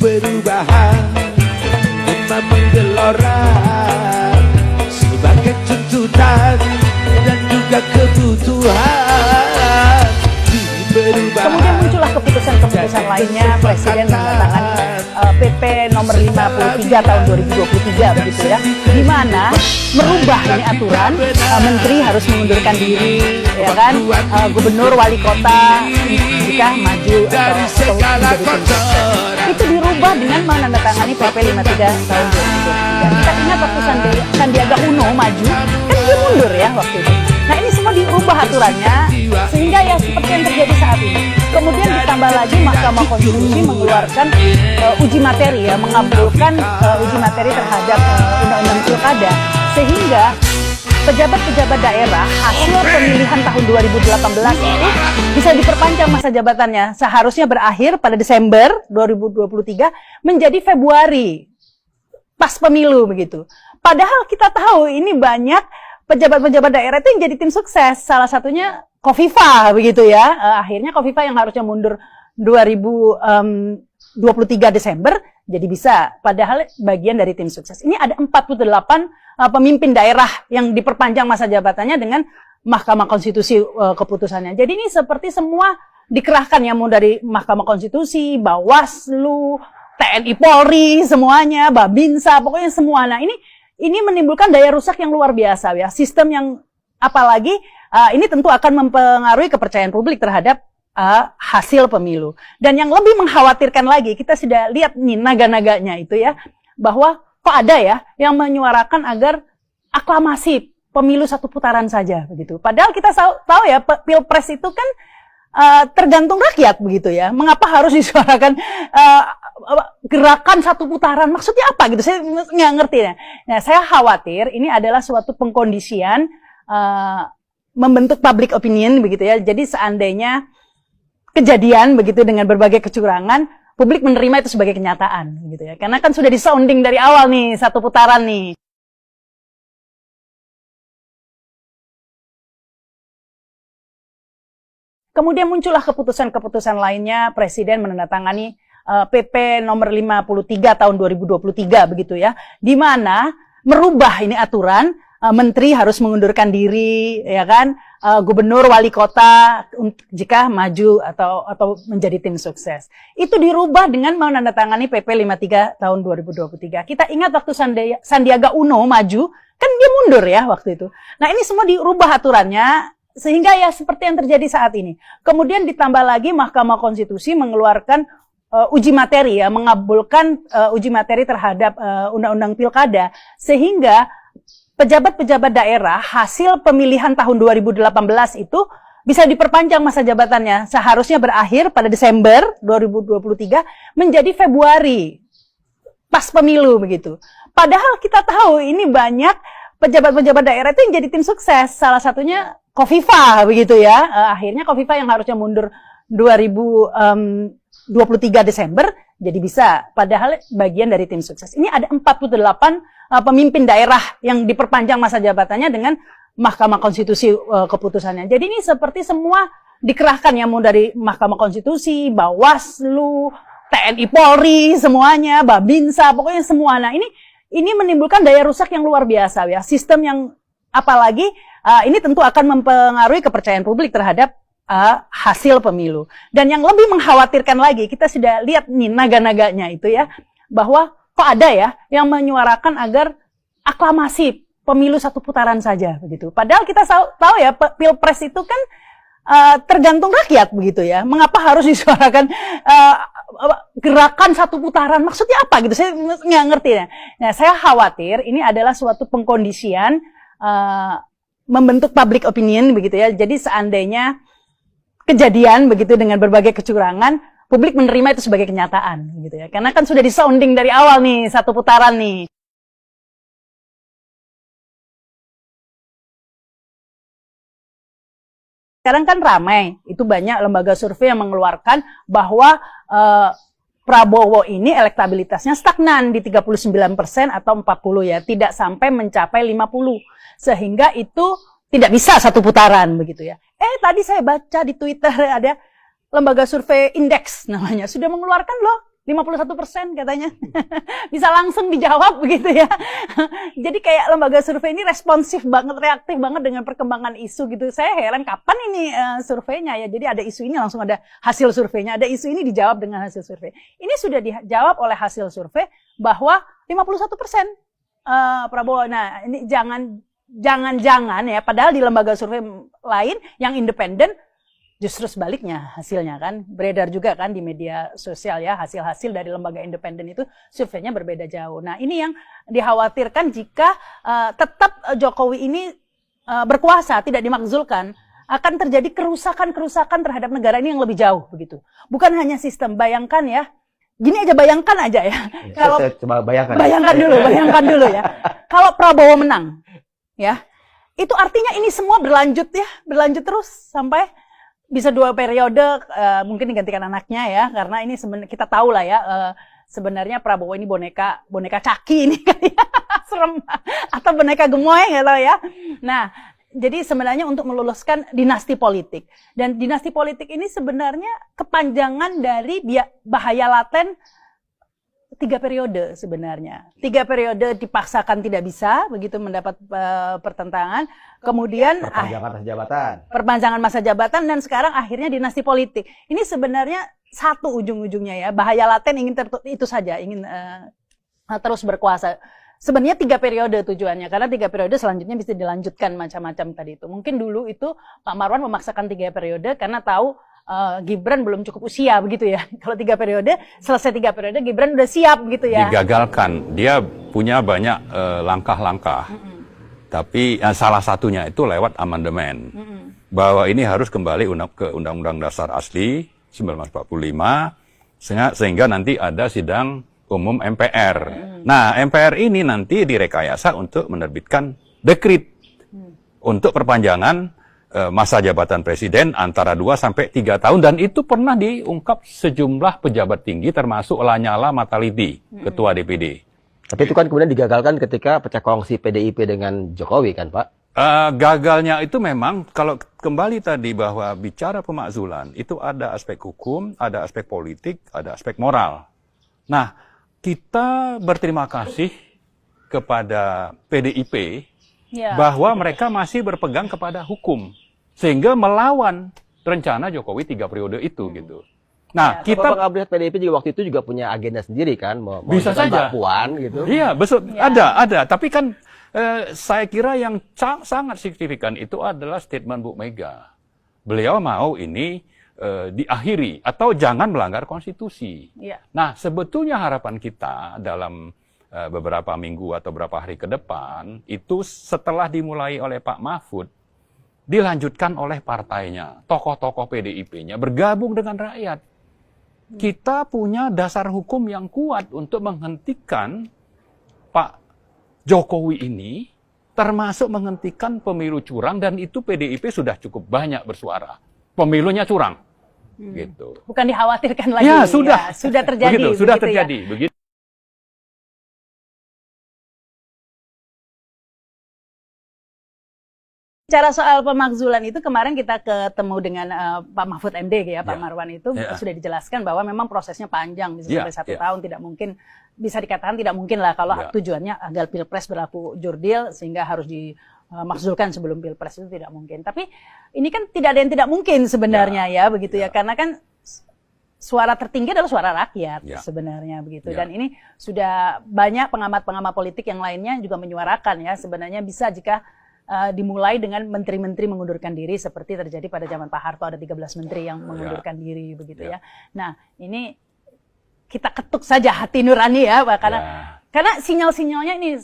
perubahan memang menggelora sebagai tuntutan dan juga kebutuhan. Kemudian muncullah keputusan-keputusan lainnya. Presiden menandatangani PP nomor 53 tahun 2023 begitu ya, di mana merubah ini aturan, menteri harus mengundurkan diri, ya kan, gubernur, wali kota jika maju atau menjadi tim sukses. Itu dirubah dengan menandatangani PP 53 tahun 2023. Kita ingat waktu Sandiaga Uno maju, kan dia mundur ya waktu itu. Nah ini semua dirubah aturannya sehingga ya seperti yang terjadi saat ini. Kemudian ditambah lagi Mahkamah Konstitusi mengeluarkan uji materi ya, mengabulkan uji materi terhadap undang-undang pilkada, sehingga pejabat-pejabat daerah hasil pemilihan tahun 2018 itu bisa diperpanjang masa jabatannya, seharusnya berakhir pada Desember 2023 menjadi Februari pas pemilu begitu. Padahal kita tahu ini banyak pejabat-pejabat daerah itu yang jadi tim sukses, salah satunya Khofifah begitu ya. Akhirnya Khofifah yang harusnya mundur 2023 Desember jadi bisa, padahal bagian dari tim sukses. Ini ada 48 pemimpin daerah yang diperpanjang masa jabatannya dengan Mahkamah Konstitusi keputusannya. Jadi ini seperti semua dikerahkan ya, mau dari Mahkamah Konstitusi, Bawaslu, TNI Polri, semuanya, Babinsa, pokoknya semua. Nah ini menimbulkan daya rusak yang luar biasa ya. Sistem yang apalagi ini tentu akan mempengaruhi kepercayaan publik terhadap hasil pemilu. Dan yang lebih mengkhawatirkan lagi, kita sudah lihat nih naga-naganya itu ya, bahwa kok ada ya yang menyuarakan agar aklamasi pemilu satu putaran saja begitu. Padahal kita tahu ya pilpres itu kan tergantung rakyat begitu ya. Mengapa harus disuarakan gerakan satu putaran? Maksudnya apa gitu? Saya nggak ngerti ya. Nah, saya khawatir ini adalah suatu pengkondisian membentuk public opinion begitu ya. Jadi seandainya kejadian begitu dengan berbagai kecurangan, publik menerima itu sebagai kenyataan gitu ya. Karena kan sudah disounding dari awal nih satu putaran nih. Kemudian muncullah keputusan-keputusan lainnya. Presiden menandatangani PP nomor 53 tahun 2023 begitu ya, di mana merubah ini aturan, menteri harus mengundurkan diri, ya kan, gubernur, wali kota jika maju atau menjadi tim sukses. Itu dirubah dengan menandatangani PP 53 tahun 2023. Kita ingat waktu Sandiaga Uno maju, kan dia mundur ya waktu itu. Nah ini semua dirubah aturannya sehingga ya seperti yang terjadi saat ini. Kemudian ditambah lagi Mahkamah Konstitusi mengeluarkan uji materi ya, mengabulkan uji materi terhadap undang-undang pilkada, sehingga pejabat-pejabat daerah hasil pemilihan tahun 2018 itu bisa diperpanjang masa jabatannya, seharusnya berakhir pada Desember 2023 menjadi Februari pas pemilu begitu. Padahal kita tahu ini banyak pejabat-pejabat daerah itu yang jadi tim sukses, salah satunya Khofifah begitu ya. Akhirnya Khofifah yang harusnya mundur 2023 Desember jadi bisa, padahal bagian dari tim sukses. Ini ada 48 pemimpin daerah yang diperpanjang masa jabatannya dengan Mahkamah Konstitusi keputusannya. Jadi ini seperti semua dikerahkan ya, mau dari Mahkamah Konstitusi, Bawaslu, TNI Polri, semuanya, Babinsa, pokoknya semua. Nah ini menimbulkan daya rusak yang luar biasa ya. Sistem yang apalagi ini tentu akan mempengaruhi kepercayaan publik terhadap hasil pemilu. Dan yang lebih mengkhawatirkan lagi, kita sudah lihat nih naga-naganya itu ya, bahwa kok ada ya yang menyuarakan agar aklamasi pemilu satu putaran saja begitu. Padahal kita tahu ya pilpres itu kan tergantung rakyat begitu ya. Mengapa harus disuarakan gerakan satu putaran? Maksudnya apa gitu? Saya nggak ngerti ya. Nah, saya khawatir ini adalah suatu pengkondisian membentuk public opinion begitu ya. Jadi seandainya kejadian begitu dengan berbagai kecurangan, publik menerima itu sebagai kenyataan gitu ya. Karena kan sudah disounding dari awal nih satu putaran nih. Sekarang kan ramai, itu banyak lembaga survei yang mengeluarkan bahwa Prabowo ini elektabilitasnya stagnan di 39% atau 40 ya, tidak sampai mencapai 50. Sehingga itu tidak bisa satu putaran begitu ya. Tadi saya baca di Twitter ada lembaga survei Indeks namanya sudah mengeluarkan loh 51% katanya. Bisa langsung dijawab begitu ya. Jadi kayak lembaga survei ini responsif banget, reaktif banget dengan perkembangan isu gitu. Saya heran kapan ini surveinya ya. Jadi ada isu ini langsung ada hasil surveinya, ada isu ini dijawab dengan hasil survei. Ini sudah dijawab oleh hasil survei bahwa 51% Prabowo. Nah, ini jangan ya, padahal di lembaga survei lain yang independen justru sebaliknya hasilnya kan, beredar juga kan di media sosial ya, hasil-hasil dari lembaga independen itu surveinya berbeda jauh. Nah ini yang dikhawatirkan jika tetap Jokowi ini berkuasa, tidak dimakzulkan, akan terjadi kerusakan-kerusakan terhadap negara ini yang lebih jauh begitu. Bukan hanya sistem, bayangkan ya, gini aja bayangkan aja ya. Kalau coba bayangkan dulu ya. Kalau Prabowo menang, ya, itu artinya ini semua berlanjut terus sampai bisa 2 periode, mungkin digantikan anaknya ya, karena ini kita tahu lah ya, sebenarnya Prabowo ini boneka caki ini kan ya, serem, atau boneka gemoy nggak tahu ya. Nah, jadi sebenarnya untuk meluluskan dinasti politik, dan dinasti politik ini sebenarnya kepanjangan dari bahaya laten 3 periode sebenarnya. 3 periode dipaksakan tidak bisa, begitu mendapat pertentangan. Kemudian perpanjangan masa jabatan, dan sekarang akhirnya dinasti politik. Ini sebenarnya satu ujung-ujungnya ya. Bahaya laten ingin itu saja, ingin terus berkuasa. Sebenarnya 3 periode tujuannya, karena 3 periode selanjutnya bisa dilanjutkan macam-macam tadi itu. Mungkin dulu itu Pak Marwan memaksakan 3 periode karena tahu Gibran belum cukup usia begitu ya. Kalau 3 periode, selesai 3 periode Gibran udah siap gitu ya. Digagalkan. Dia punya banyak langkah-langkah. Tapi salah satunya itu lewat amandemen. Bahwa ini harus kembali ke Undang-Undang Dasar asli 1945 sehingga nanti ada sidang umum MPR. Nah, MPR ini nanti direkayasa untuk menerbitkan dekrit untuk perpanjangan masa jabatan presiden antara 2 sampai 3 tahun, dan itu pernah diungkap sejumlah pejabat tinggi termasuk Lanyala Mataliti, ketua DPD. Tapi itu kan kemudian digagalkan ketika pecah kongsi PDIP dengan Jokowi kan Pak? Gagalnya itu memang kalau kembali tadi bahwa bicara pemakzulan itu ada aspek hukum, ada aspek politik, ada aspek moral. Nah, kita berterima kasih kepada PDIP bahwa mereka masih berpegang kepada hukum, sehingga melawan rencana Jokowi 3 periode itu gitu. Nah, kita melihat PDIP juga waktu itu juga punya agenda sendiri kan, mau bisa saja Puan gitu. Iya, betul. Ya. Ada. Tapi kan saya kira yang sangat signifikan itu adalah statement Bu Mega. Beliau mau ini diakhiri atau jangan melanggar konstitusi. Ya. Nah, sebetulnya harapan kita dalam beberapa minggu atau beberapa hari ke depan, itu setelah dimulai oleh Pak Mahfud, dilanjutkan oleh partainya, tokoh-tokoh PDIP-nya, bergabung dengan rakyat. Kita punya dasar hukum yang kuat untuk menghentikan Pak Jokowi ini, termasuk menghentikan pemilu curang, dan itu PDIP sudah cukup banyak bersuara. Pemilunya curang. Gitu. Bukan dikhawatirkan lagi. Ya, sudah terjadi. Begitu, sudah terjadi. Ya? Begitu. Bicara soal pemakzulan itu, kemarin kita ketemu dengan Pak Mahfud MD ya, Pak Marwan itu sudah dijelaskan bahwa memang prosesnya panjang, bisa sampai 1 tahun, tidak mungkin, bisa dikatakan tidak mungkin lah kalau tujuannya agar Pilpres berlaku jurdil sehingga harus dimakzulkan sebelum Pilpres, itu tidak mungkin. Tapi ini kan tidak ada yang tidak mungkin sebenarnya ya begitu ya, karena kan suara tertinggi adalah suara rakyat sebenarnya begitu. Dan ini sudah banyak pengamat-pengamat politik yang lainnya juga menyuarakan ya, sebenarnya bisa jika dimulai dengan menteri-menteri mengundurkan diri seperti terjadi pada zaman Pak Harto, ada 13 menteri yang mengundurkan diri begitu ya. Nah, ini kita ketuk saja hati nurani ya, karena sinyal-sinyalnya ini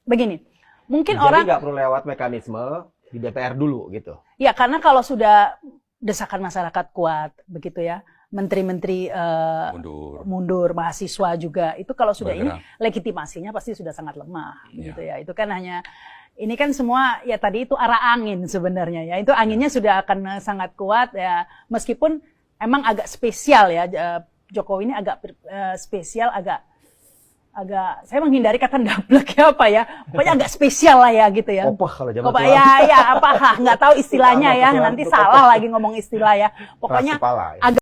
begini. Mungkin jadi orang nggak perlu lewat mekanisme di DPR dulu gitu. Ya, karena kalau sudah desakan masyarakat kuat begitu ya, menteri-menteri mundur, mahasiswa juga, itu kalau sudah ini legitimasinya pasti sudah sangat lemah gitu ya. Itu kan hanya ini kan semua ya tadi itu arah angin sebenarnya ya. Itu anginnya sudah akan sangat kuat ya, meskipun emang agak spesial ya, Jokowi ini agak spesial, agak saya menghindari kata dablek ya apa ya. Pokoknya agak spesial lah ya gitu ya. Opah kalau zaman tua. Ya nggak tahu istilahnya ya, nanti salah lagi ngomong istilah ya. Pokoknya agak